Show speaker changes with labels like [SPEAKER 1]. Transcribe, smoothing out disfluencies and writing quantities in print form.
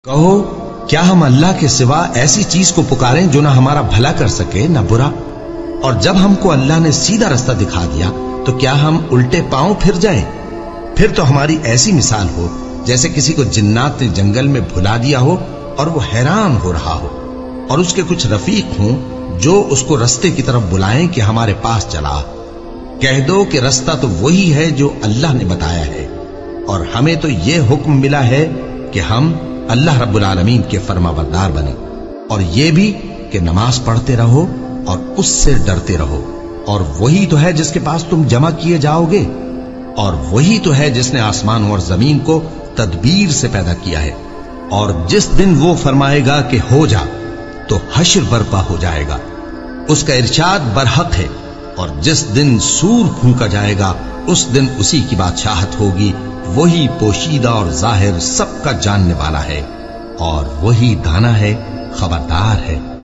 [SPEAKER 1] کہو کیا ہم اللہ کے سوا ایسی چیز کو پکاریں جو نہ ہمارا بھلا کر سکے نہ برا؟ اور جب ہم کو اللہ نے سیدھا رستہ دکھا دیا تو کیا ہم الٹے پاؤں پھر جائیں؟ پھر تو ہماری ایسی مثال ہو جیسے کسی کو جنات نے جنگل میں بھلا دیا ہو اور وہ حیران ہو رہا ہو، اور اس کے کچھ رفیق ہوں جو اس کو رستے کی طرف بلائیں کہ ہمارے پاس چلا۔ کہہ دو کہ رستہ تو وہی ہے جو اللہ نے بتایا ہے، اور ہمیں تو یہ حکم ملا ہے کہ ہم اللہ رب العالمین کے فرما بردار بنیں، اور یہ بھی کہ نماز پڑھتے رہو اور اس سے ڈرتے رہو، اور وہی تو ہے جس کے پاس تم جمع کیے جاؤ گے، اور وہی تو ہے جس نے آسمان اور زمین کو تدبیر سے پیدا کیا ہے، اور جس دن وہ فرمائے گا کہ ہو جا تو حشر برپا ہو جائے گا، اس کا ارشاد برحق ہے، اور جس دن سور پھونکا جائے گا اس دن اسی کی بادشاہت ہوگی، وہی پوشیدہ اور ظاہر سب کا جاننے والا ہے، اور وہی دانا ہے، خبردار ہے۔